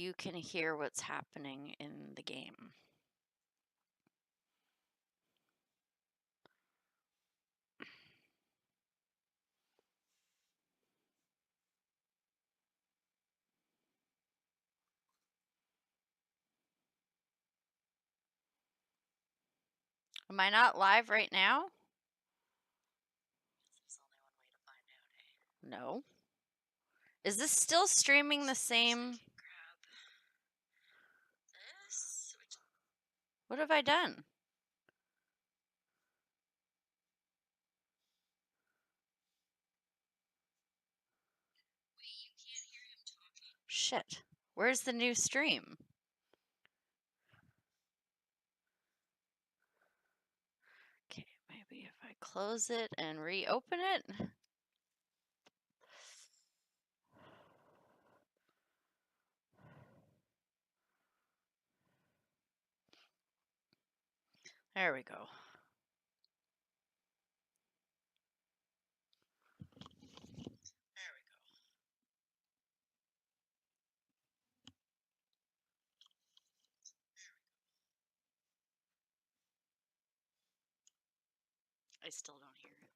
you can hear what's happening in the game. Am I not live right now? There's only one way to find out, eh? No. Is this still streaming the same? Grab this. What have I done? Wait, you can't hear him talking. Shit. Where's the new stream? Okay, maybe if I close it and reopen it. There we go. There we go. I still don't hear it.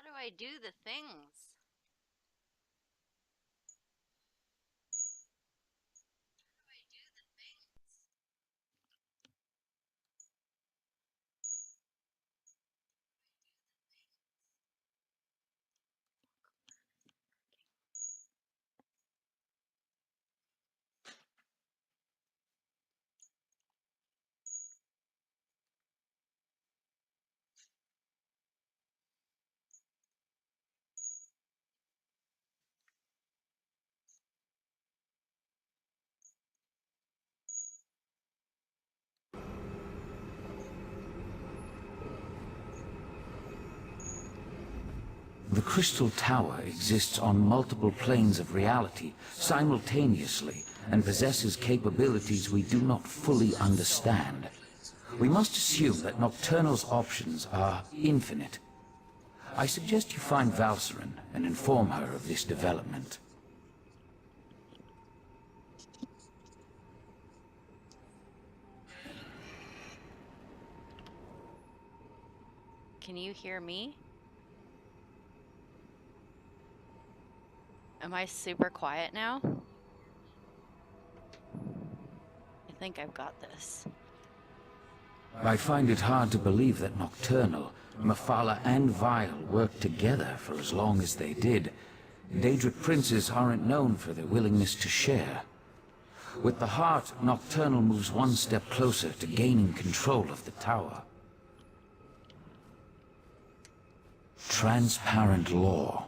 How do I do the things? The Crystal Tower exists on multiple planes of reality simultaneously and possesses capabilities we do not fully understand. We must assume that Nocturnal's options are infinite. I suggest you find Valcerin and inform her of this development. Can you hear me? Am I super quiet now? I think I've got this. I find it hard to believe that Nocturnal, Mephala and Vile worked together for as long as they did. Daedric princes aren't known for their willingness to share. With the heart, Nocturnal moves one step closer to gaining control of the tower. Transparent law.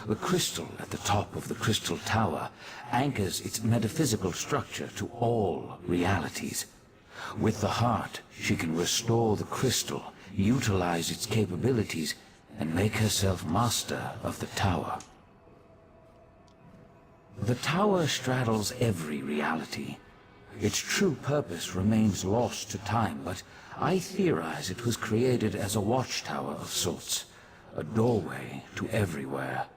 The crystal at the top of the Crystal Tower anchors its metaphysical structure to all realities. With the heart, she can restore the crystal, utilize its capabilities, and make herself master of the tower. The tower straddles every reality. Its true purpose remains lost to time, but I theorize it was created as a watchtower of sorts, a doorway to everywhere.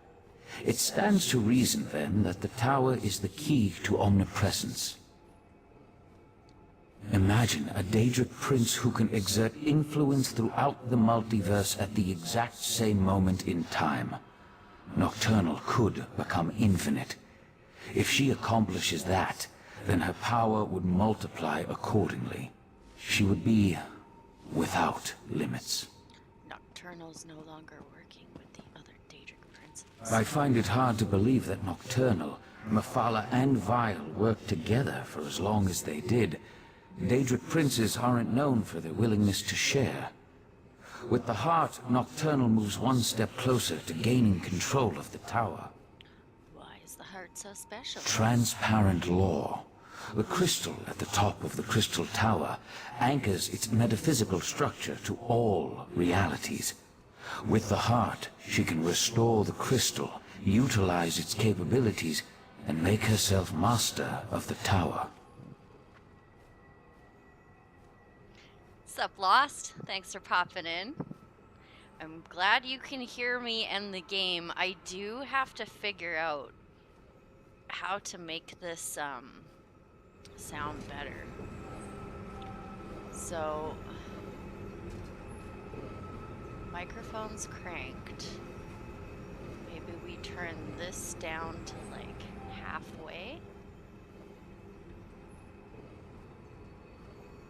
It stands to reason, then, that the tower is the key to omnipresence. Imagine a Daedric prince who can exert influence throughout the multiverse at the exact same moment in time. Nocturnal could become infinite. If she accomplishes that, then her power would multiply accordingly. She would be without limits. Nocturnal's no longer working with the other Daedric princes. I find it hard to believe that Nocturnal, Mephala, and Vile worked together for as long as they did. Daedric princes aren't known for their willingness to share. With the heart, Nocturnal moves one step closer to gaining control of the tower. Why is the heart so special? Transparent law. The crystal at the top of the crystal tower anchors its metaphysical structure to all realities. With the heart, she can restore the crystal, utilize its capabilities, and make herself master of the tower. Sup, Lost? Thanks for popping in. I'm glad you can hear me and the game. I do have to figure out how to make this sound better. So, microphone's cranked. Maybe we turn this down to like halfway.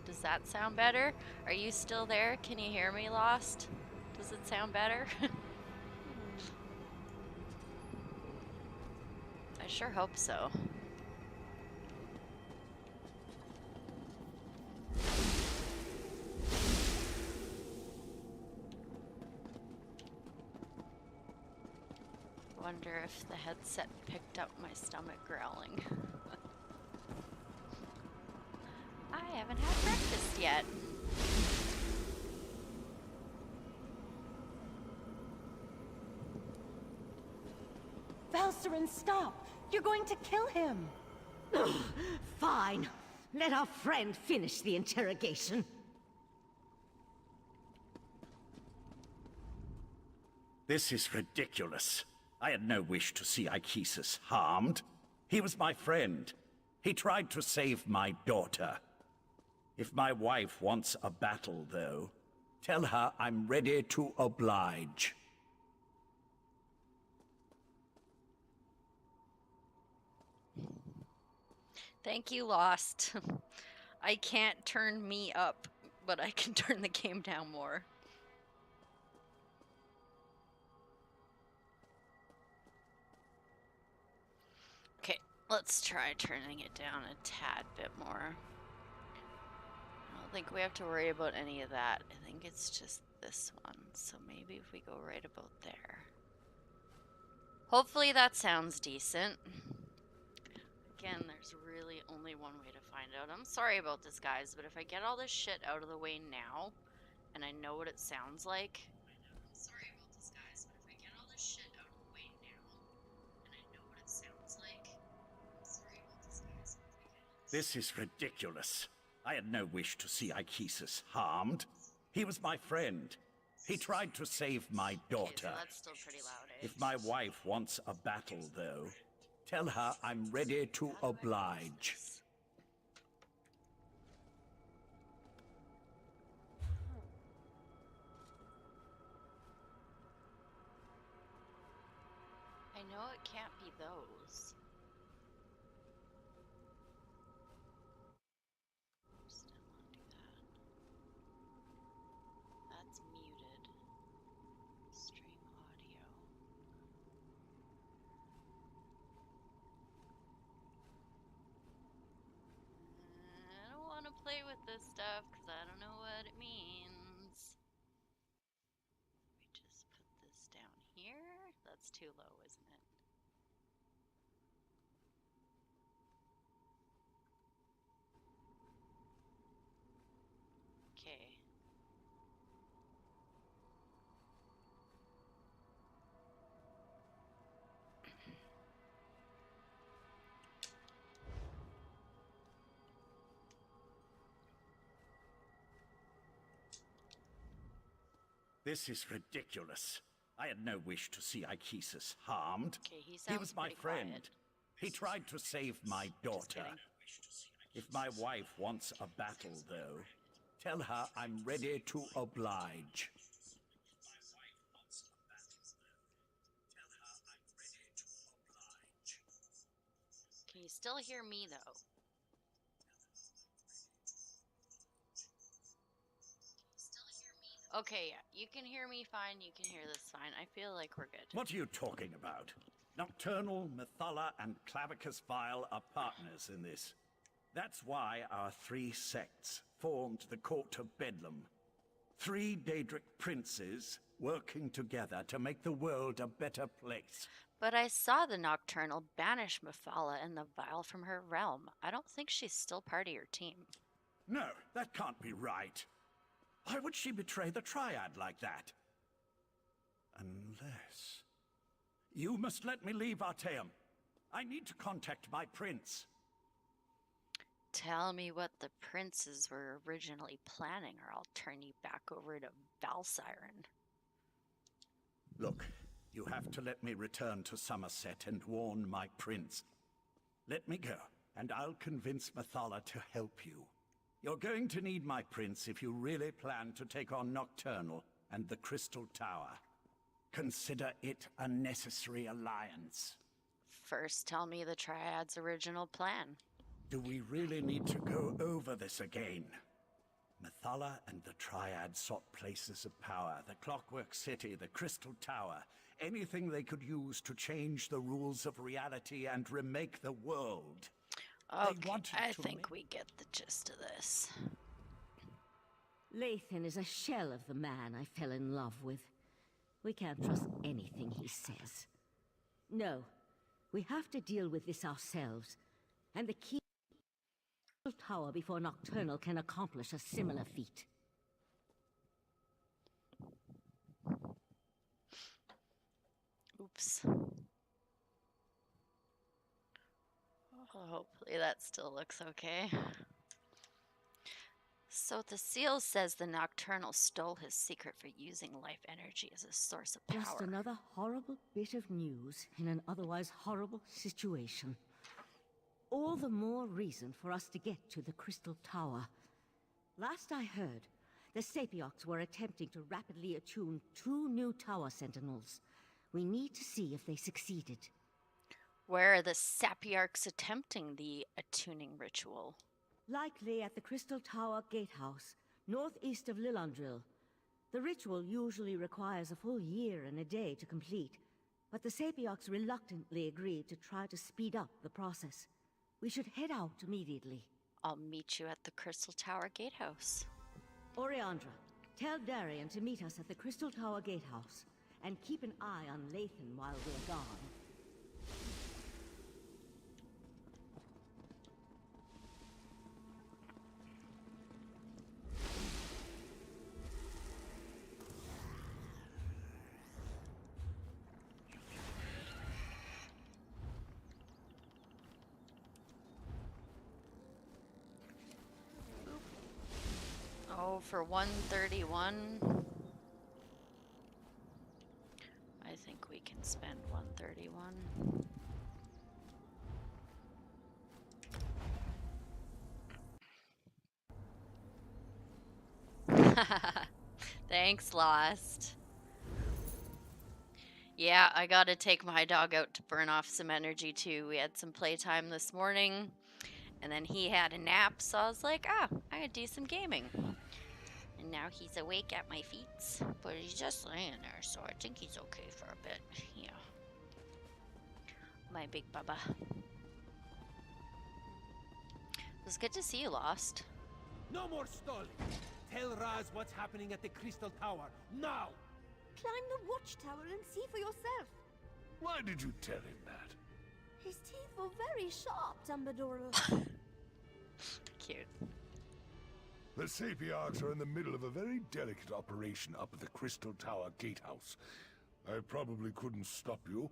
Does that sound better? Are you still there? Can you hear me, Lost? Does it sound better? I sure hope so. Wonder if the headset picked up my stomach growling. I haven't had breakfast yet. Valcerin, stop! You're going to kill him! Fine. Let our friend finish the interrogation. This is ridiculous. I had no wish to see Ichesus harmed. He was my friend. He tried to save my daughter. If my wife wants a battle, though, tell her I'm ready to oblige. Thank you, Lost. I can't turn me up, but I can turn the game down more. Okay, let's try turning it down a tad bit more. I don't think we have to worry about any of that. I think it's just this one. So maybe if we go right about there. Hopefully that sounds decent. Again, there's really only one way to find out. I'm sorry about this, guys, but if I get all this shit out of the way now, and I know what it sounds like... I'm sorry about this, guys, but if I get all this shit out of the way now, and I know what it sounds like... I'm sorry about this, guys, but if I get all this... This is ridiculous. I had no wish to see Ichesus harmed. He was my friend. He tried to save my daughter. Okay, so that's still pretty loud, eh? If my wife wants a battle, though, tell her I'm ready to oblige. I know it can't be those. Just didn't want to do that. That's muted. Stream audio. I don't want to play with this stuff because I don't know what it means. We just put this down here. That's too low, isn't it? Okay. This is ridiculous. I had no wish to see Ichesus harmed. Okay, he He sounds was my pretty friend. quiet. He tried to save my daughter. kidding. If my wife wants a battle, though, tell her I'm ready to oblige. Can you still hear me, though? Okay, yeah. You can hear me fine. You can hear this fine. I feel like we're good. What are you talking about? Nocturnal, Methala, and Clavicus Vile are partners in this. That's why our three sects formed the Court of Bedlam. 3 Daedric princes working together to make the world a better place. But I saw the Nocturnal banish Mephala and the Vile from her realm. I don't think she's still part of your team. No, that can't be right. Why would she betray the Triad like that? Unless... You must let me leave Artaeum. I need to contact my prince. Tell me what the princes were originally planning, or I'll turn you back over to Valsiren. Look, you have to let me return to Somerset and warn my prince. Let me go, and I'll convince Methala to help you. You're going to need my prince if you really plan to take on Nocturnal and the Crystal Tower. Consider it a necessary alliance. First, tell me the Triad's original plan. Do we really need to go over this again? Methala and the Triad sought places of power, the Clockwork City, the Crystal Tower, anything they could use to change the rules of reality and remake the world. Okay, I think we get the gist of this. Lathan is a shell of the man I fell in love with. We can't trust anything he says. No, we have to deal with this ourselves. And the key tower before Nocturnal can accomplish a similar feat. Oops. Hopefully that still looks okay. So the seal says the Nocturnal stole his secret for using life energy as a source of power. Just another horrible bit of news in an otherwise horrible situation. All the more reason for us to get to the Crystal Tower. Last I heard, the Sapiocs were attempting to rapidly attune 2 new tower sentinels. We need to see if they succeeded. Where are the Sapiarchs attempting the attuning ritual? Likely at the Crystal Tower Gatehouse, northeast of Lillandril. The ritual usually requires a full year and a day to complete, but the Sapiocs reluctantly agreed to try to speed up the process. We should head out immediately. I'll meet you at the Crystal Tower Gatehouse. Oriandra, tell Darian to meet us at the Crystal Tower Gatehouse, and keep an eye on Lathan while we're gone. Oh, for 131? I think we can spend 131. Thanks, Lost. Yeah, I gotta take my dog out to burn off some energy too. We had some playtime this morning, and then he had a nap, so I was like, I could do some gaming. And now he's awake at my feet, but he's just laying there, so I think he's okay for a bit. Yeah. My big bubba. It was good to see you, Lost. No more stalling! Tell Raz what's happening at the Crystal Tower, now! Climb the watchtower and see for yourself. Why did you tell him that? His teeth were very sharp, Dumbledore. Cute. The Sapiarchs are in the middle of a very delicate operation up at the Crystal Tower Gatehouse. I probably couldn't stop you,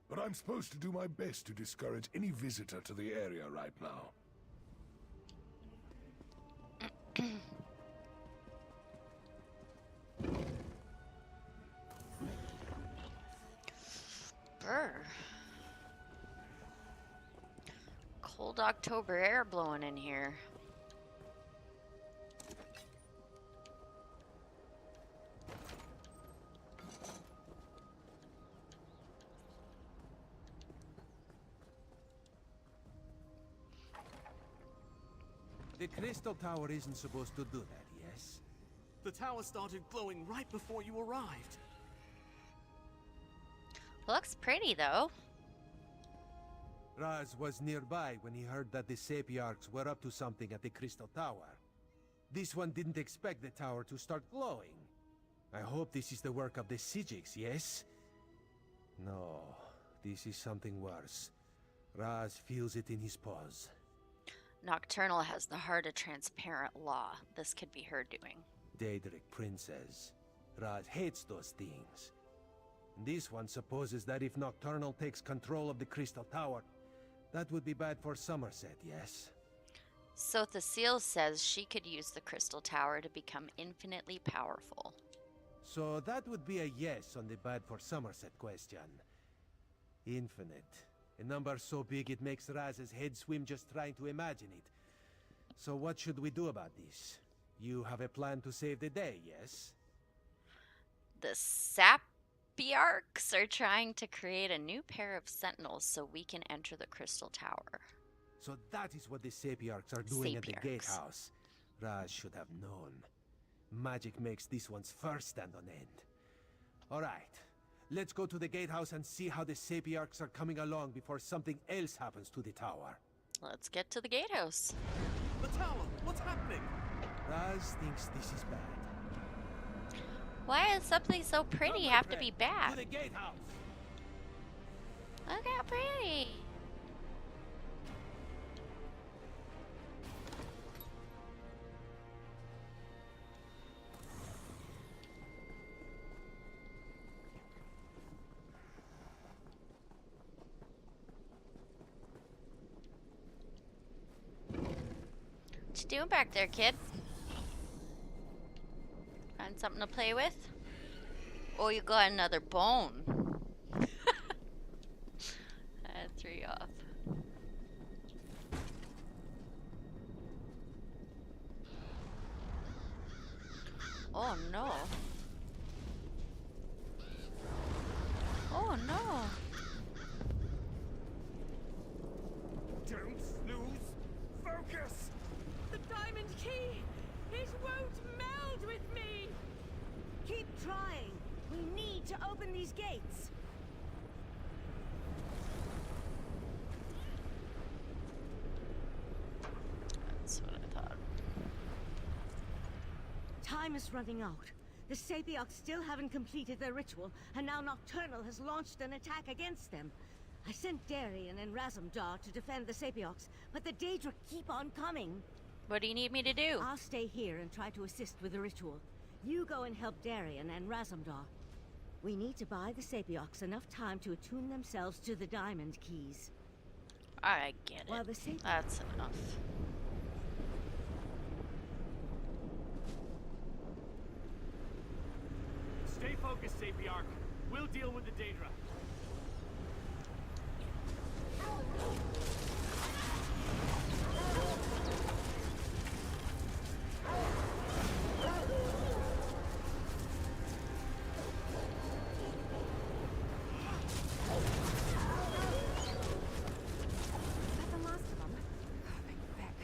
but I'm supposed to do my best to discourage any visitor to the area right now. Brr. Cold October air blowing in here. The Crystal Tower isn't supposed to do that, yes? The tower started glowing right before you arrived. Looks pretty though. Raz was nearby when he heard that the Sapiarchs were up to something at the Crystal Tower. This one didn't expect the tower to start glowing. I hope this is the work of the Sijiks, yes? No, this is something worse. Raz feels it in his paws. Nocturnal has the heart of transparent law. This could be her doing. Daedric Princess. Raz hates those things. This one supposes that if Nocturnal takes control of the Crystal Tower, that would be bad for Somerset, yes? So Thasiel says she could use the Crystal Tower to become infinitely powerful. So that would be a yes on the bad for Somerset question. Infinite. A number so big it makes Raz's head swim just trying to imagine it. So what should we do about this? You have a plan to save the day, yes? The Sapiarchs are trying to create a new pair of sentinels so we can enter the Crystal Tower. So that is what the Sapiarchs are doing at the Sapiarchs. gatehouse. Raz should have known. Magic makes this one's fur stand on end. Alright, let's go to the gatehouse and see how the Sapiarchs are coming along before something else happens to the tower. Let's get to the gatehouse. The tower! What's happening? Raz thinks this is bad. Why does something so pretty Come, my have to friend, be to bad? the gatehouse! Look how pretty. What you doing back there, kid? Find something to play with? Oh, you got another bone. That threw you off. Oh no. Oh no. Don't lose focus! The diamond key! It won't meld with me! Keep trying. We need to open these gates. That's what I thought. Time is running out. The Sapiarchs still haven't completed their ritual, and now Nocturnal has launched an attack against them. I sent Darian and Razumdar to defend the Sapiarchs, but the Daedra keep on coming. What do you need me to do? I'll stay here and try to assist with the ritual. You go and help Darian and Razumdar. We need to buy the Sapiarchs enough time to attune themselves to the diamond keys. I get While it. the Sapiarchs... That's enough. Stay focused, Sapiarch. We'll deal with the Daedra. Is that the last of them? Thank Beck.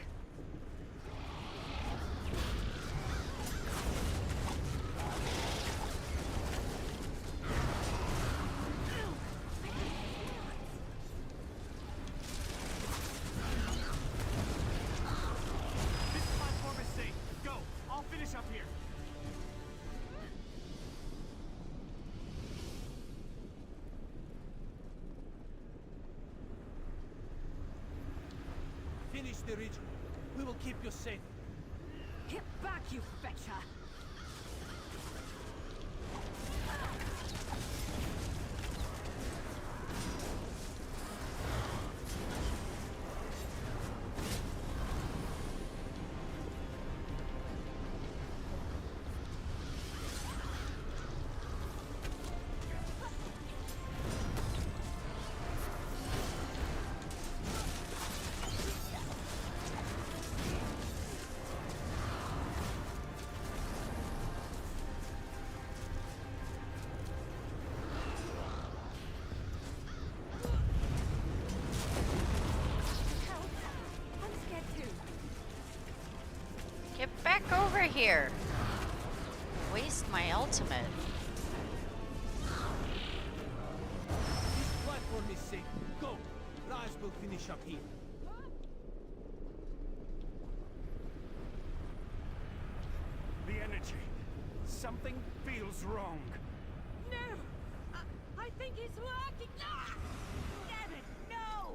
This platform is safe. Go. I'll finish up here. Finish the ritual. We will keep you safe. Get back, you fetcher! over here. Waste my ultimate. This platform is safe. Go! Raz will finish up here. The energy. Something feels wrong. No! I think it's working! Ah! Damn it, no!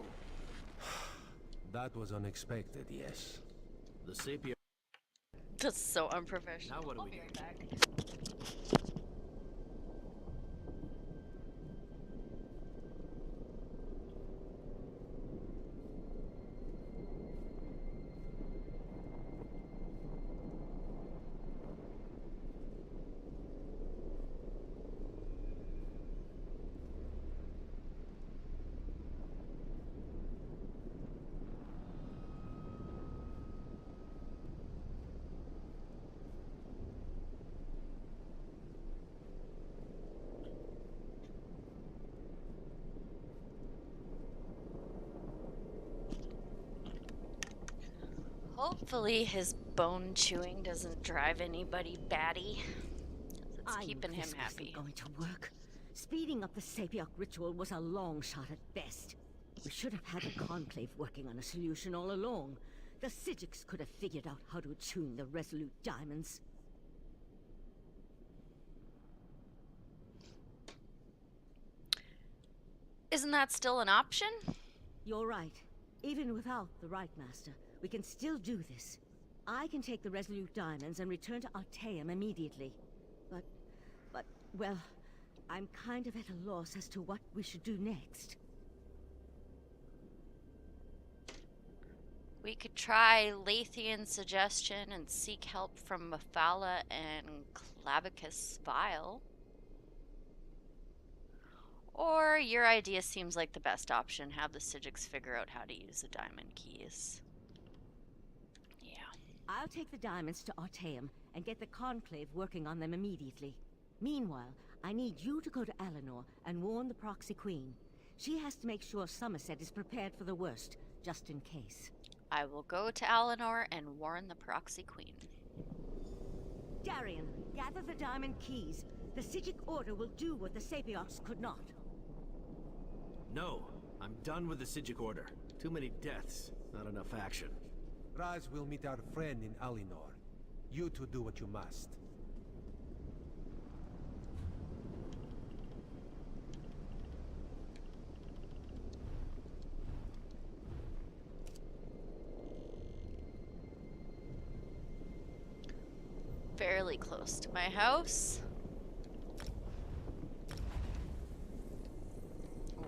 That was unexpected, yes. The Sapir. That's so unprofessional. Now what do I'll we be do? right back. Hopefully his bone chewing doesn't drive anybody batty. 'Cause it's I knew keeping him this wasn't happy. going to work. Speeding up the Sapiok ritual was a long shot at best. We should have had the Conclave working on a solution all along. The Psijics could have figured out how to attune the Resolute Diamonds. Isn't that still an option? You're right. Even without the Right Master, we can still do this. I can take the Resolute Diamonds and return to Artaeum immediately. But, well, I'm kind of at a loss as to what we should do next. We could try Lathian's suggestion and seek help from Mephala and Clavicus Vile. Or your idea seems like the best option. Have the Psijics figure out how to use the diamond keys. Yeah. I'll take the diamonds to Artaeum and get the Conclave working on them immediately. Meanwhile, I need you to go to Eleanor and warn the Proxy Queen. She has to make sure Somerset is prepared for the worst, just in case. I will go to Eleanor and warn the Proxy Queen. Darian, gather the diamond keys. The Psijic Order will do what the Sapioks could not. No, I'm done with the Psijic Order. Too many deaths, not enough action. Raz will meet our friend in Alinor. You two do what you must. Fairly close to my house.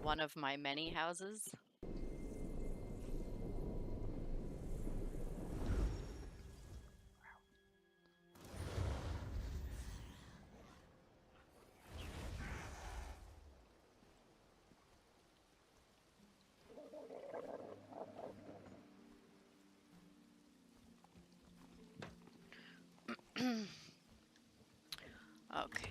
One of my many houses. Okay.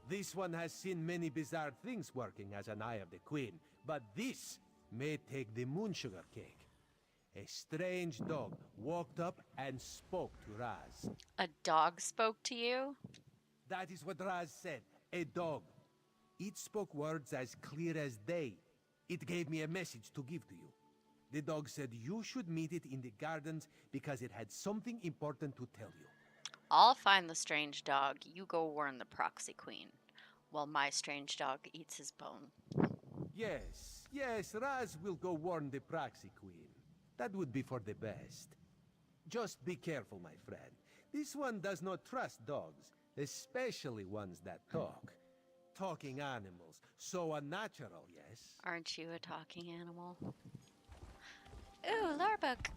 This one has seen many bizarre things working as an Eye of the Queen, but this may take the moonsugar cake. A strange dog walked up and spoke to Raz. A dog spoke to you? That is what Raz said, a dog. It spoke words as clear as day. It gave me a message to give to you. The dog said you should meet it in the gardens because it had something important to tell you. I'll find the strange dog. You go warn the Proxy Queen, while my strange dog eats his bone. Yes, Raz will go warn the Proxy Queen. That would be for the best. Just be careful, my friend. This one does not trust dogs, especially ones that talk. Talking animals, so unnatural, yes? Aren't you a talking animal? Ooh, Larbuk.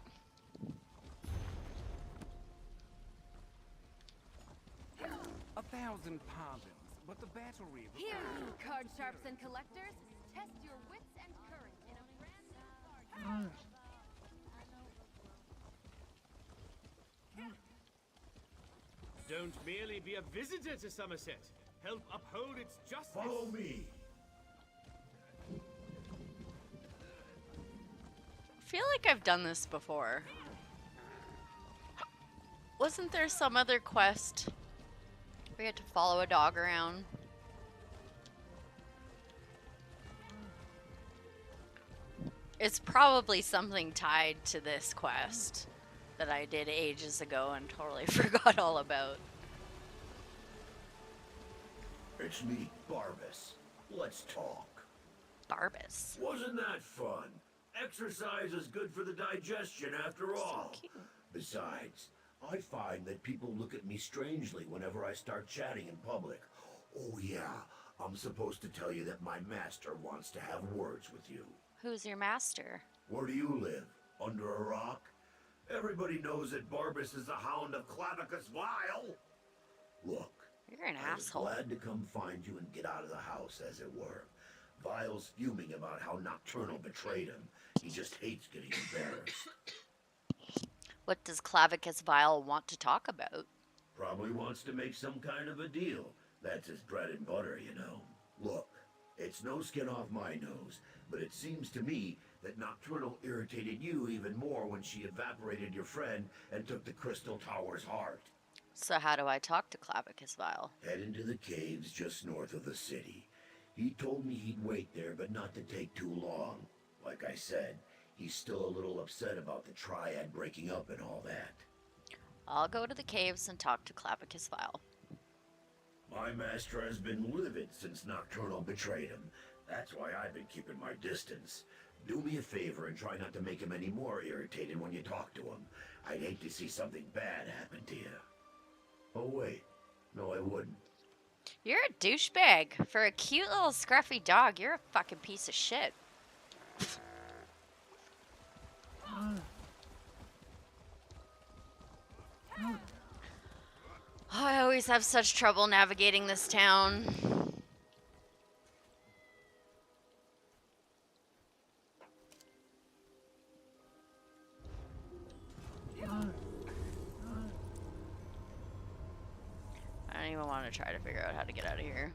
A 1,000 pardons, but the battery of... Here, you card sharps and collectors. Test your wits and courage in a brand new card. Don't merely be a visitor to Somerset. Help uphold its justice. Follow me. I feel like I've done this before. Wasn't there some other quest where you had to follow a dog around? It's probably something tied to this quest that I did ages ago and totally forgot all about. It's me, Barbas. Let's talk. Barbas. Wasn't that fun? Exercise is good for the digestion after all. So cute. Besides, I find that people look at me strangely whenever I start chatting in public. Oh yeah, I'm supposed to tell you that my master wants to have words with you. Who's your master? Where do you live? Under a rock? Everybody knows that Barbas is the hound of Clavicus Vile. Look, You're an I was asshole. glad to come find you and get out of the house, as it were. Vile's fuming about how Nocturnal betrayed him. He just hates getting embarrassed. What does Clavicus Vile want to talk about? Probably wants to make some kind of a deal. That's his bread and butter, you know. Look, it's no skin off my nose, but it seems to me that Nocturnal irritated you even more when she evaporated your friend and took the Crystal Tower's heart. So how do I talk to Clavicus Vile? Head into the caves just north of the city. He told me he'd wait there, but not to take too long. Like I said, he's still a little upset about the Triad breaking up and all that. I'll go to the caves and talk to Clavicus Vile. My master has been livid since Nocturnal betrayed him. That's why I've been keeping my distance. Do me a favor and try not to make him any more irritated when you talk to him. I'd hate to see something bad happen to you. Oh wait, no I wouldn't. You're a douchebag. For a cute little scruffy dog, you're a fucking piece of shit. Oh, I always have such trouble navigating this town. I don't even want to try to figure out how to get out of here.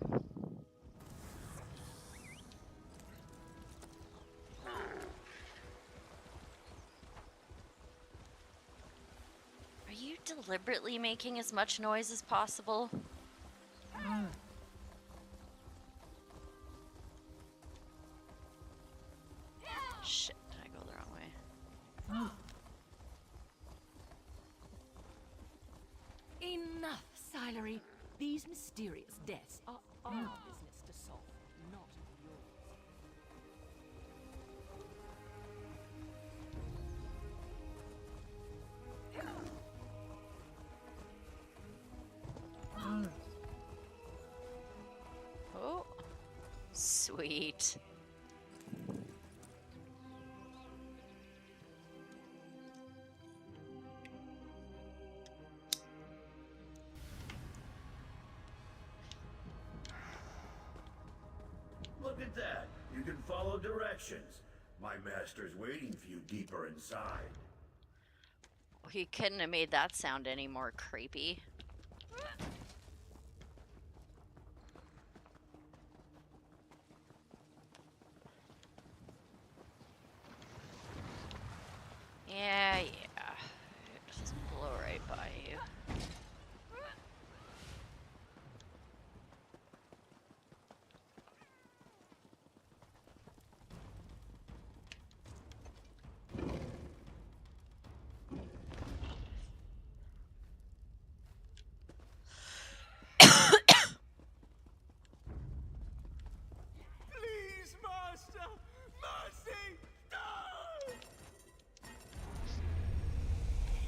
Are you deliberately making as much noise as possible? Shit, did I go the wrong way? Enough, Silery. These mysterious deaths are our business to solve, not yours. Oh, sweet. Look at that. You can follow directions. My master's waiting for you deeper inside. He couldn't have made that sound any more creepy. Yeah. Just blow right by you. Please, Master! Mercy! No!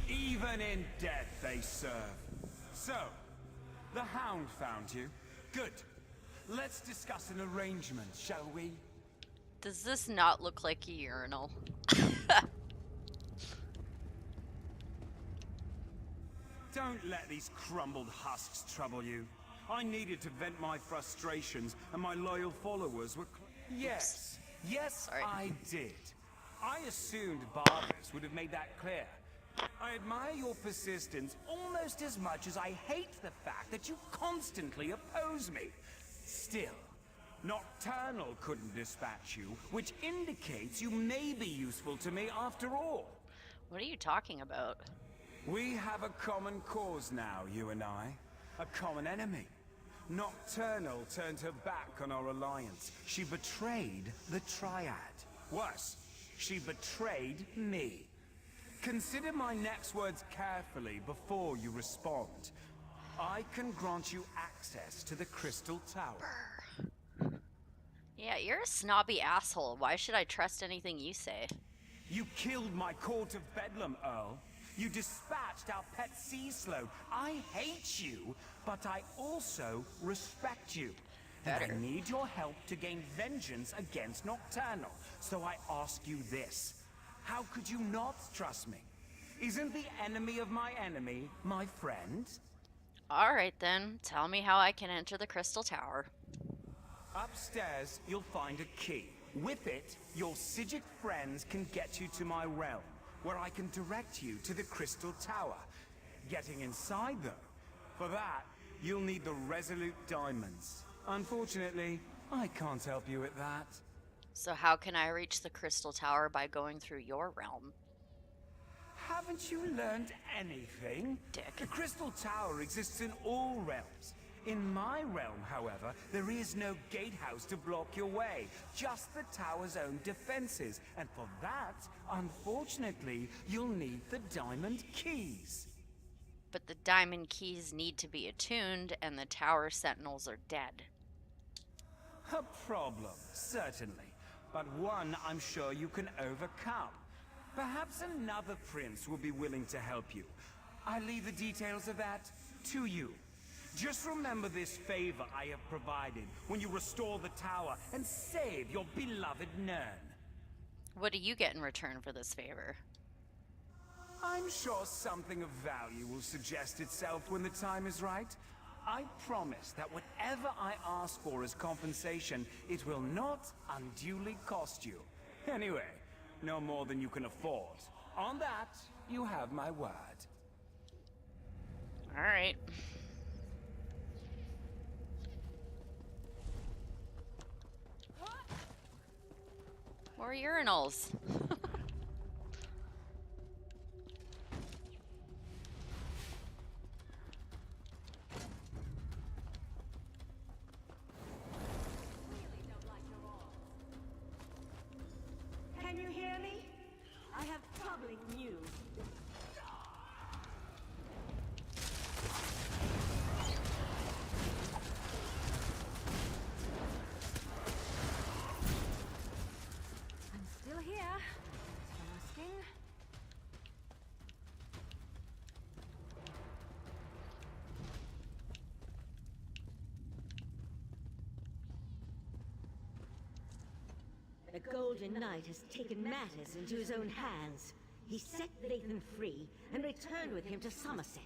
Even in death they serve. So, the Hound found you? Good. Let's discuss an arrangement, shall we? Does this not look like a urinal? Don't let these crumbled husks trouble you. I needed to vent my frustrations, and my loyal followers were... Yes, Sorry. I did. I assumed Barbas would have made that clear. I admire your persistence almost as much as I hate the fact that you constantly oppose me. Still, Nocturnal couldn't dispatch you, which indicates you may be useful to me after all. What are you talking about? We have a common cause now, you and I. A common enemy. Nocturnal turned her back on our alliance. She betrayed the Triad. Worse, she betrayed me. Consider my next words carefully before you respond. I can grant you access to the Crystal Tower. Yeah, you're a snobby asshole. Why should I trust anything you say? You killed my Court of Bedlam, Earl. You dispatched our pet sea slope. I hate you, but I also respect you. And I need your help to gain vengeance against Nocturnal. So I ask you this. How could you not trust me? Isn't the enemy of my enemy my friend? Alright then, tell me how I can enter the Crystal Tower. Upstairs, you'll find a key. With it, your Psijic friends can get you to my realm, where I can direct you to the Crystal Tower. Getting inside, though, for that, you'll need the Resolute Diamonds. Unfortunately, I can't help you with that. So how can I reach the Crystal Tower by going through your realm? Haven't you learned anything? Dick. The Crystal Tower exists in all realms. In my realm, however, there is no gatehouse to block your way, just the tower's own defenses. And for that, unfortunately, you'll need the diamond keys. But the diamond keys need to be attuned, and the tower sentinels are dead. A problem, certainly. But one I'm sure you can overcome. Perhaps another prince will be willing to help you. I leave the details of that to you. Just remember this favor I have provided when you restore the tower and save your beloved Nern. What do you get in return for this favor? I'm sure something of value will suggest itself when the time is right. I promise that whatever I ask for as compensation, it will not unduly cost you. Anyway, no more than you can afford. On that, you have my word. All right. More urinals. Can you hear me? I have troubling news. I'm still here. Asking. The Golden Knight has taken matters into his own hands. He set Lathan free and returned with him to Somerset.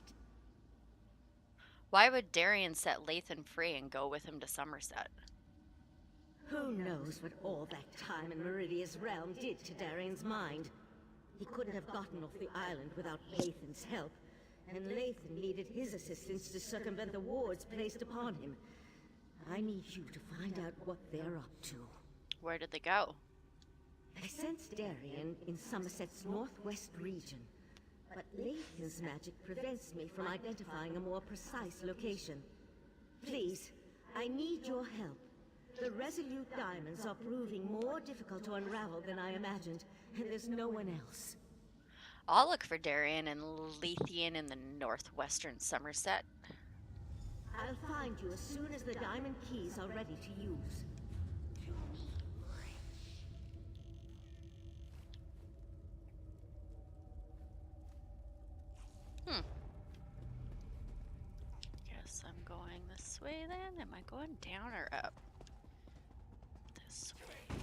Why would Darien set Lathan free and go with him to Somerset? Who knows what all that time in Meridia's realm did to Darien's mind? He couldn't have gotten off the island without Lathan's help, and Lathan needed his assistance to circumvent the wards placed upon him. I need you to find out what they're up to. Where did they go? I sense Darien in Somerset's northwest region, but Lathan's magic prevents me from identifying a more precise location. Please, I need your help. The Resolute Diamonds are proving more difficult to unravel than I imagined, and there's no one else. I'll look for Darien and Lethian in the northwestern Somerset. I'll find you as soon as the diamond keys are ready to use. Guess I'm going this way then. Am I going down or up? This way.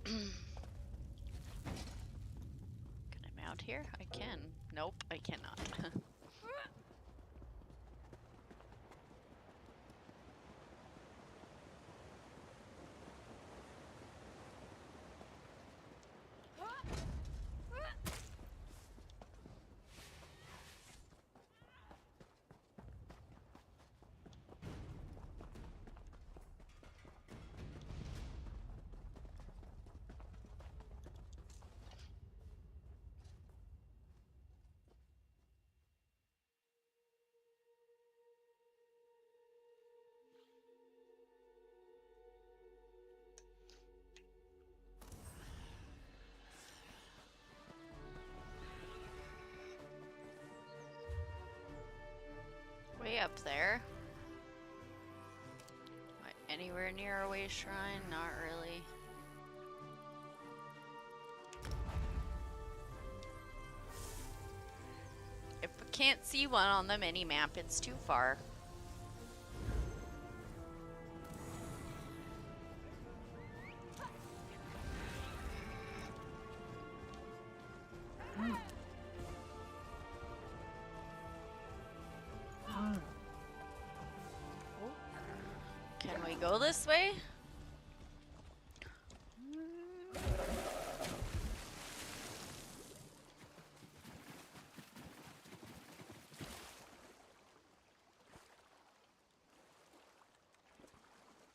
Can I mount here? I can. Nope, I cannot. Way up there. Am I anywhere near a way shrine? Not really. If I can't see one on the mini-map, it's too far. Can we go this way?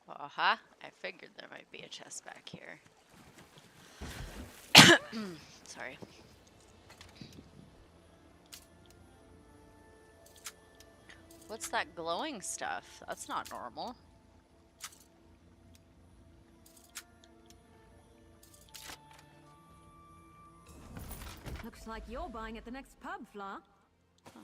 Aha, I figured there might be a chest back here. Sorry. What's that glowing stuff? That's not normal. Looks like you're buying at the next pub, Fla. Huh.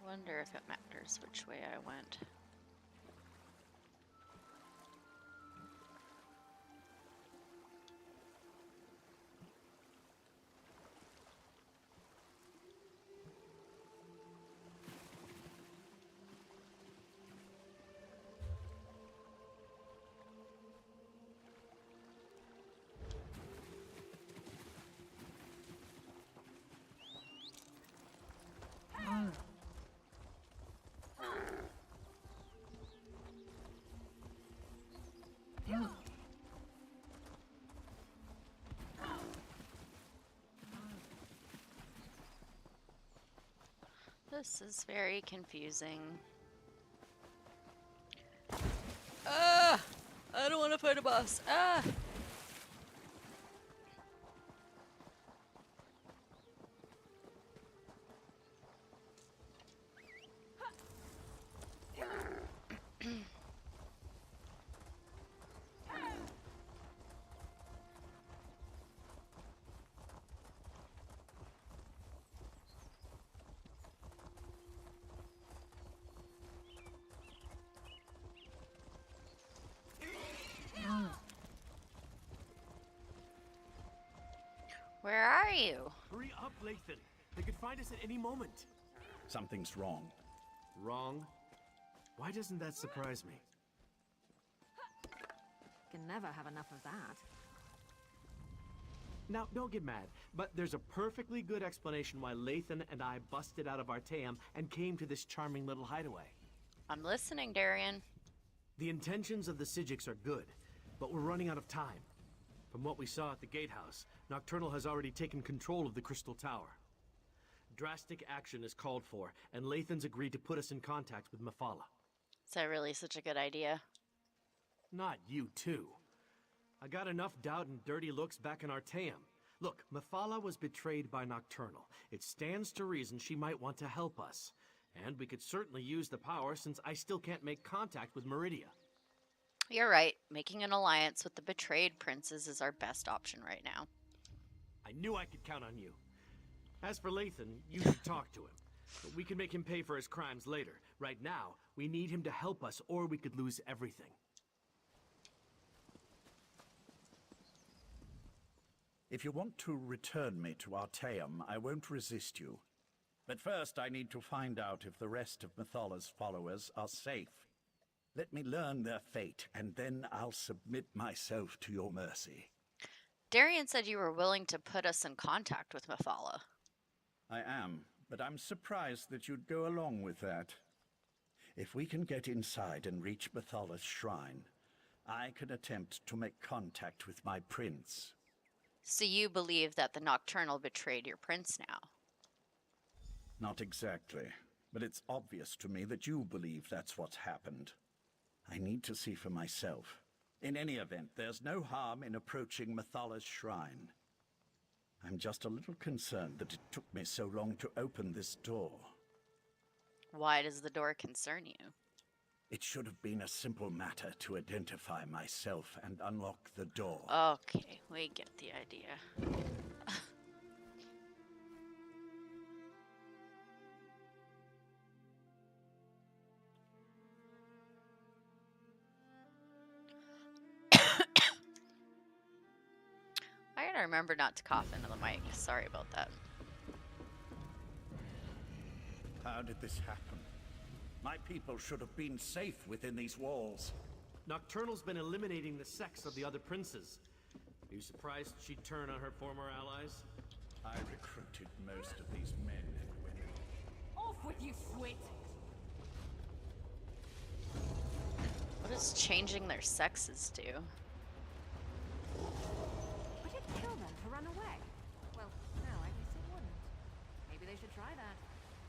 Wonder if it matters which way I went. This is very confusing. Ah! I don't want to fight a boss. Ah! Where are you? Hurry up, Lathan. They could find us at any moment. Something's wrong. Wrong? Why doesn't that surprise me? Can never have enough of that. Now, don't get mad, but there's a perfectly good explanation why Lathan and I busted out of Artaeum and came to this charming little hideaway. I'm listening, Darian. The intentions of the Psijics are good, but we're running out of time. From what we saw at the gatehouse, Nocturnal has already taken control of the Crystal Tower. Drastic action is called for, and Lathan's agreed to put us in contact with Mephala. Is that really such a good idea? Not you, too. I got enough doubt and dirty looks back in Artaeum. Look, Mephala was betrayed by Nocturnal. It stands to reason she might want to help us. And we could certainly use the power since I still can't make contact with Meridia. You're right. Making an alliance with the betrayed princes is our best option right now. I knew I could count on you. As for Lathan, you should talk to him. But we can make him pay for his crimes later. Right now, we need him to help us or we could lose everything. If you want to return me to Artaeum, I won't resist you. But first I need to find out if the rest of Mythala's followers are safe. Let me learn their fate, and then I'll submit myself to your mercy. Darian said you were willing to put us in contact with Mythala. I am, but I'm surprised that you'd go along with that. If we can get inside and reach Mythala's shrine, I can attempt to make contact with my prince. So you believe that the Nocturnal betrayed your prince now? Not exactly, but it's obvious to me that you believe that's what's happened. I need to see for myself. In any event, there's no harm in approaching Mythala's shrine. I'm just a little concerned that it took me so long to open this door. Why does the door concern you? It should have been a simple matter to identify myself and unlock the door. Okay, we get the idea. I gotta remember not to cough into the mic. Sorry about that. How did this happen? My people should have been safe within these walls. Nocturnal's been eliminating the sex of the other princes. Are you surprised she'd turn on her former allies? I recruited most of these men and women. Off with you, Swit! What does changing their sexes do? Would it kill them to run away? Well, no, I guess it wouldn't. Maybe they should try that.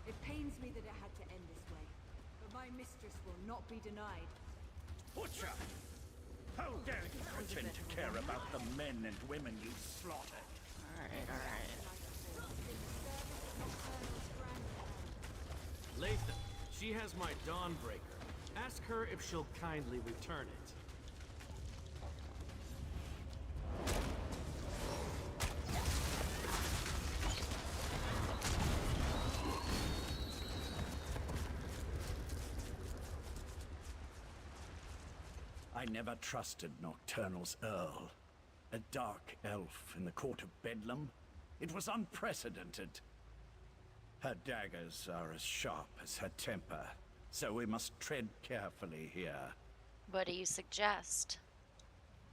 It pains me that it had to end this way, but my mistress will not be denied. Butcher! How dare you pretend to care about the men and women you slaughtered? Alright, alright. Latham, she has my Dawnbreaker. Ask her if she'll kindly return it. I never trusted Nocturnal's Earl. A dark elf in the court of Bedlam? It was unprecedented. Her daggers are as sharp as her temper, so we must tread carefully here. What do you suggest?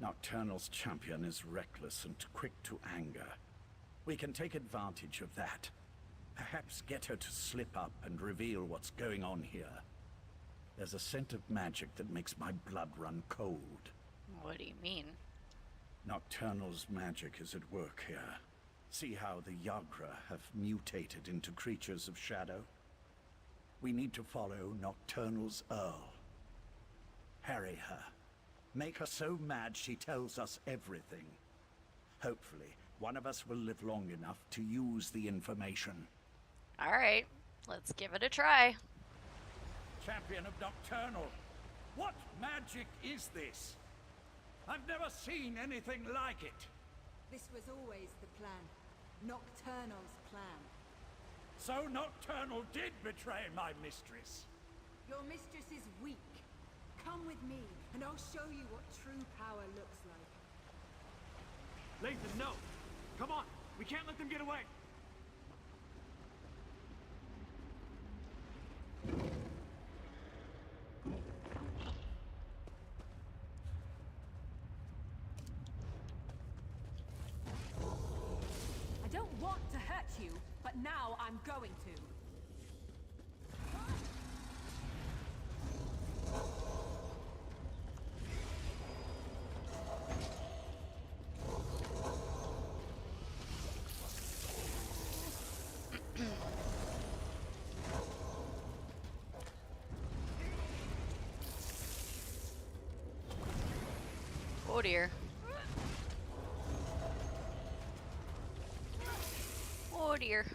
Nocturnal's champion is reckless and quick to anger. We can take advantage of that. Perhaps get her to slip up and reveal what's going on here. There's a scent of magic that makes my blood run cold. What do you mean? Nocturnal's magic is at work here. See how the Yagra have mutated into creatures of shadow? We need to follow Nocturnal's Earl. Harry her. Make her so mad she tells us everything. Hopefully, one of us will live long enough to use the information. Alright, let's give it a try. Champion of Nocturnal, what magic is this? I've never seen anything like it. This was always the plan. Nocturnal's plan. So Nocturnal did betray my mistress. Your mistress is weak. Come with me, and I'll show you what true power looks like. Latham, no! Come on! We can't let them get away! I don't want to hurt you, but now I'm going to. Oh dear. Oh dear.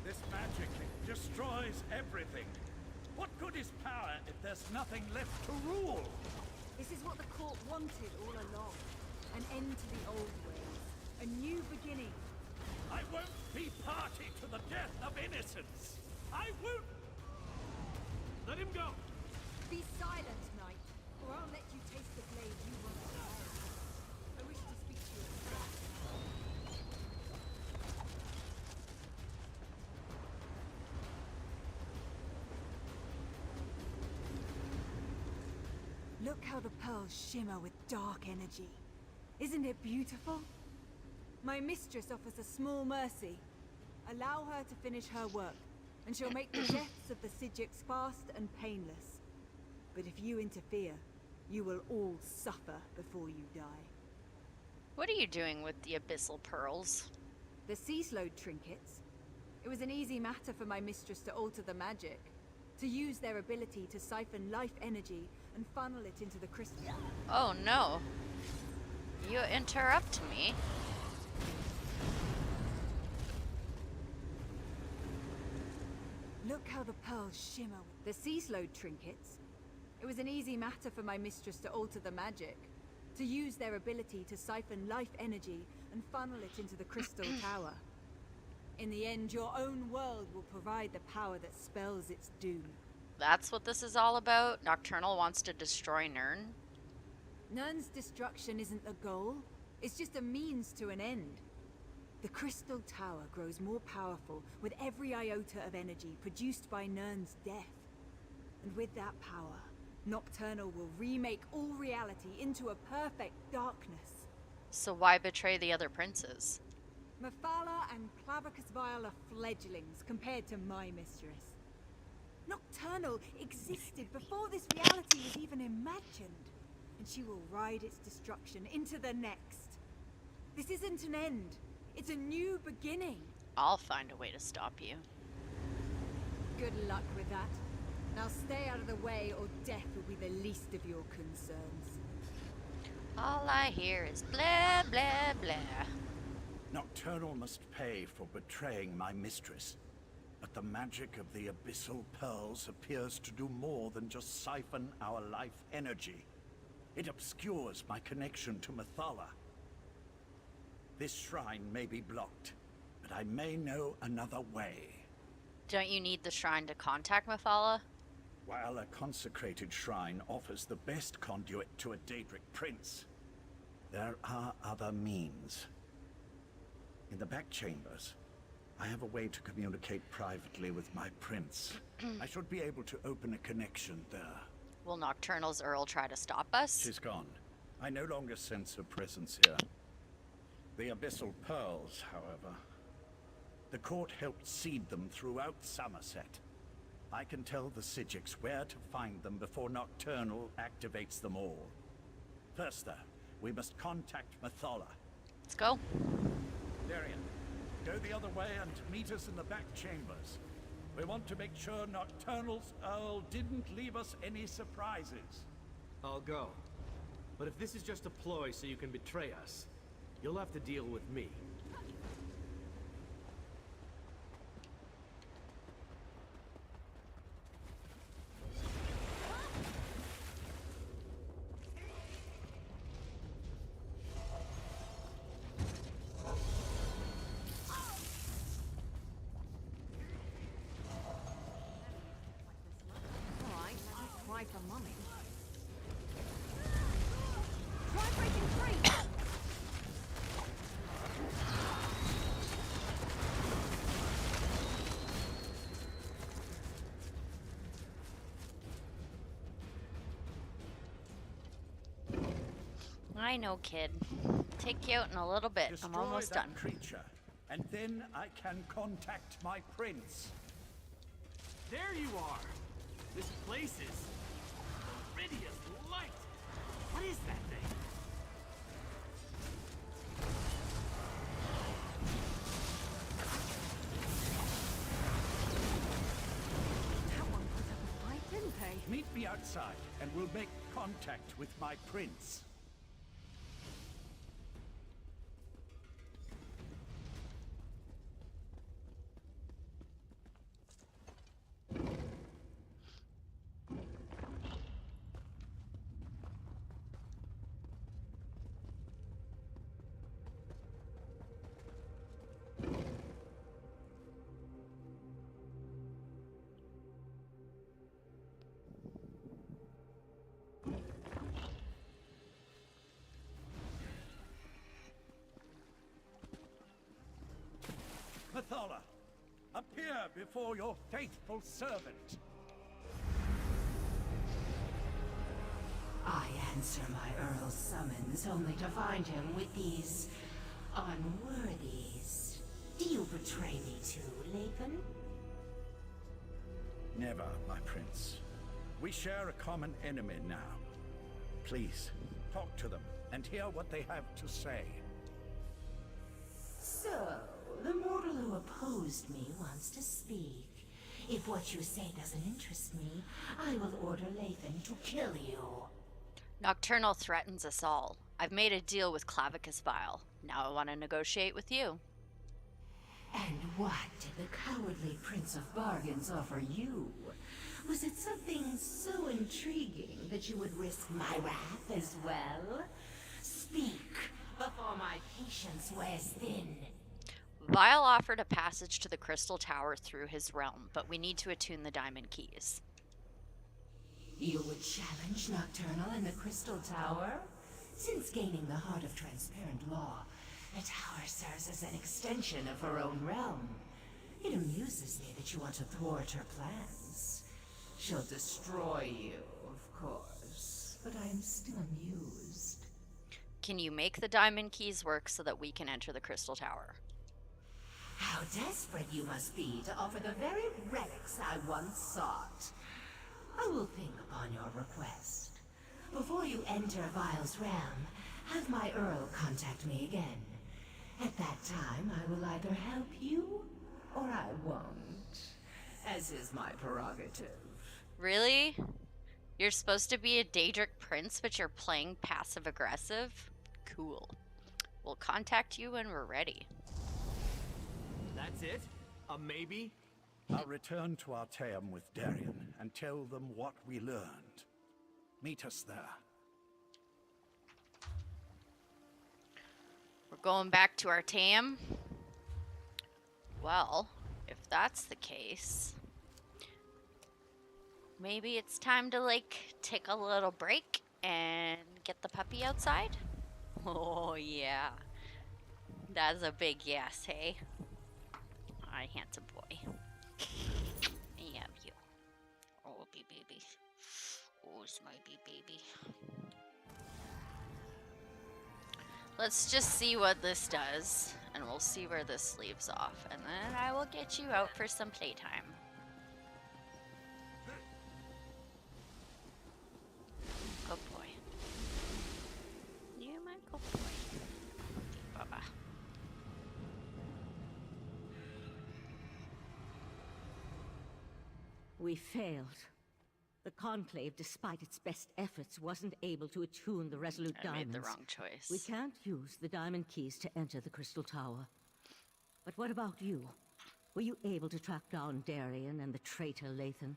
This magic destroys everything. What good is power if there's nothing left to rule? This is what the court wanted all along. An end to the old ways. A new beginning. I won't be party to the death of innocents. I won't. Let him go! Be silent, knight, or I'll let you taste the blade you once held. I wish to speak to you yourself. Look how the pearls shimmer with dark energy. Isn't it beautiful? My mistress offers a small mercy. Allow her to finish her work, and she'll make the deaths of the Psijics fast and painless. But if you interfere, you will all suffer before you die. What are you doing with the abyssal pearls? The sea-slowed trinkets. It was an easy matter for my mistress to alter the magic, to use their ability to siphon life energy and funnel it into the crystal. Oh no. You interrupt me. Look how the pearls shimmer. The sea-slowed trinkets. It was an easy matter for my mistress to alter the magic, to use their ability to siphon life energy and funnel it into the crystal tower. In the end, your own world will provide the power that spells its doom. That's what this is all about? Nocturnal wants to destroy Nirn? Nirn's destruction isn't the goal. It's just a means to an end. The crystal tower grows more powerful with every iota of energy produced by Nirn's death. And with that power, Nocturnal will remake all reality into a perfect darkness. So why betray the other princes? Mephala and Clavicus Vile are fledglings compared to my mistress. Nocturnal existed before this reality was even imagined, and she will ride its destruction into the next. This isn't an end, it's a new beginning. I'll find a way to stop you. Good luck with that. Now stay out of the way or death will be the least of your concerns. All I hear is blah, blah, blah. Nocturnal must pay for betraying my mistress. But the magic of the abyssal pearls appears to do more than just siphon our life energy. It obscures my connection to Mephala. This shrine may be blocked, but I may know another way. Don't you need the shrine to contact Mephala? While a consecrated shrine offers the best conduit to a Daedric prince, there are other means. In the back chambers, I have a way to communicate privately with my prince. I should be able to open a connection there. Will Nocturnal's Earl try to stop us? She's gone. I no longer sense her presence here. The abyssal pearls, however. The court helped seed them throughout Somerset. I can tell the Psijics where to find them before Nocturnal activates them all. First, though, we must contact Mephala. Let's go. Darian, go the other way and meet us in the back chambers. We want to make sure Nocturnal's Earl didn't leave us any surprises. I'll go. But if this is just a ploy so you can betray us, you'll have to deal with me. Alright, try for mummy. Try breaking free! I know, kid. Take you out in a little bit. Destroy I'm almost that done. creature, and then I can contact my prince. There you are! This place is pretty as light! What is that thing? That one put up a fight, didn't they? Meet me outside, and we'll make contact with my prince. Mathala, appear before your faithful servant. I answer my Earl's summons only to find him with these unworthies. Do you betray me too, Lathan? Never, my prince. We share a common enemy now. Please, talk to them and hear what they have to say. So, the mortal who opposed me wants to speak. If what you say doesn't interest me, I will order Lathan to kill you. Nocturnal threatens us all. I've made a deal with Clavicus Vile. Now I want to negotiate with you. And what did the cowardly Prince of Bargains offer you? Was it something so intriguing that you would risk my wrath as well? Speak, before my patience wears thin. Vile offered a passage to the Crystal Tower through his realm, but we need to attune the Diamond Keys. You would challenge Nocturnal in the Crystal Tower? Since gaining the Heart of Transparent Law, the tower serves as an extension of her own realm. It amuses me that you want to thwart her plans. She'll destroy you, of course, but I am still amused. Can you make the Diamond Keys work so that we can enter the Crystal Tower? How desperate you must be to offer the very relics I once sought. I will think upon your request. Before you enter Vile's realm, have my Earl contact me again. At that time, I will either help you, or I won't. As is my prerogative. Really? You're supposed to be a Daedric prince, but you're playing passive-aggressive? Cool. We'll contact you when we're ready. That's it? A maybe? I'll return to Artaeum with Darien and tell them what we learned. Meet us there. We're going back to Artaeum? Well, if that's the case, maybe it's time to, like, take a little break and get the puppy outside? Oh, yeah. That's a big yes, hey? Hi, handsome boy. I love you. Oh, baby. Oh, it's my baby. Let's just see what this does, and we'll see where this leaves off, and then I will get you out for some playtime. Good boy. You're my good boy. Baba. We failed. The Conclave, despite its best efforts, wasn't able to attune the Resolute Diamonds. I made the wrong choice. We can't use the Diamond Keys to enter the Crystal Tower. But what about you? Were you able to track down Darien and the traitor Lathan?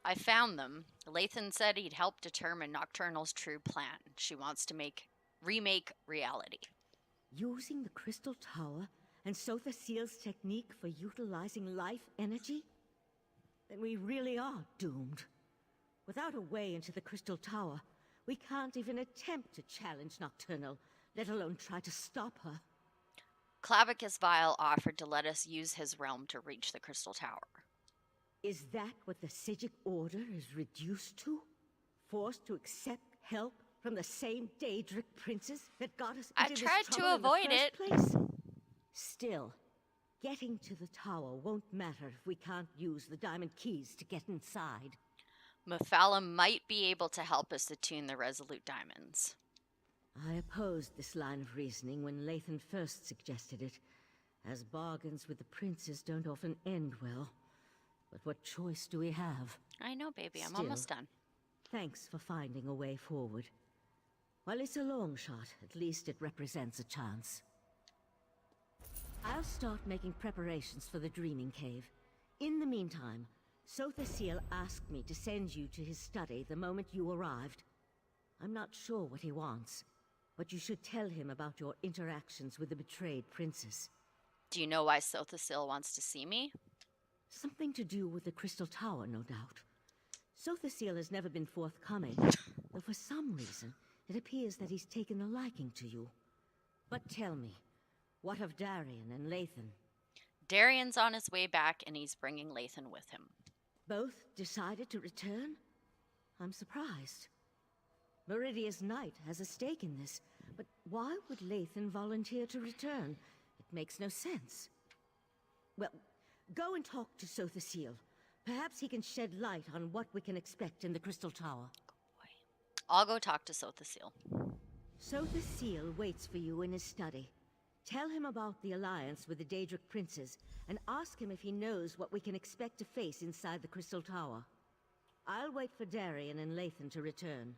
I found them. Lathan said he'd help determine Nocturnal's true plan. She wants to remake reality. Using the Crystal Tower and Sotha Seal's technique for utilizing life energy? Then we really are doomed. Without a way into the Crystal Tower, we can't even attempt to challenge Nocturnal, let alone try to stop her. Clavicus Vile offered to let us use his realm to reach the Crystal Tower. Is that what the Psijic Order is reduced to? Forced to accept help from the same Daedric princes that got us into this tried to trouble in the avoid first it. place? Still, getting to the tower won't matter if we can't use the Diamond Keys to get inside. Mephala might be able to help us attune the Resolute Diamonds. I opposed this line of reasoning when Lathan first suggested it, as bargains with the princes don't often end well. But what choice do we have? I know, baby. I'm Still, almost done. Thanks for finding a way forward. While it's a long shot, at least it represents a chance. I'll start making preparations for the Dreaming Cave. In the meantime, Sotha Seal asked me to send you to his study the moment you arrived. I'm not sure what he wants, but you should tell him about your interactions with the betrayed princess. Do you know why Sotha Seal wants to see me? Something to do with the Crystal Tower, no doubt. Sotha Seal has never been forthcoming, though for some reason it appears that he's taken a liking to you. But tell me, what of Darien and Lathan? Darian's on his way back, and he's bringing Lathan with him. Both decided to return? I'm surprised. Meridia's knight has a stake in this, but why would Lathan volunteer to return? It makes no sense. Well, go and talk to Sothasil. Perhaps he can shed light on what we can expect in the Crystal Tower. I'll go talk to Sothasil. Sothasil waits for you in his study. Tell him about the alliance with the Daedric princes, and ask him if he knows what we can expect to face inside the Crystal Tower. I'll wait for Darian and Lathan to return.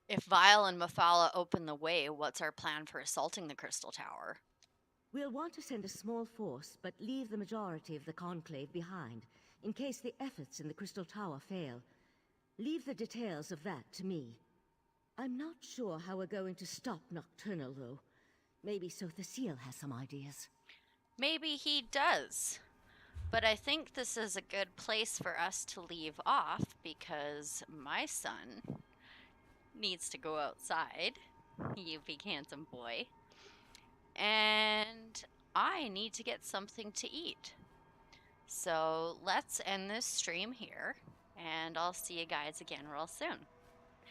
If Vile and Mephala open the way, what's our plan for assaulting the Crystal Tower? We'll want to send a small force, but leave the majority of the Conclave behind, in case the efforts in the Crystal Tower fail. Leave the details of that to me. I'm not sure how we're going to stop Nocturnal, though. Maybe Sothasil has some ideas. Maybe he does. But I think this is a good place for us to leave off, because my son needs to go outside, you big handsome boy, and I need to get something to eat. So let's end this stream here, and I'll see you guys again real soon.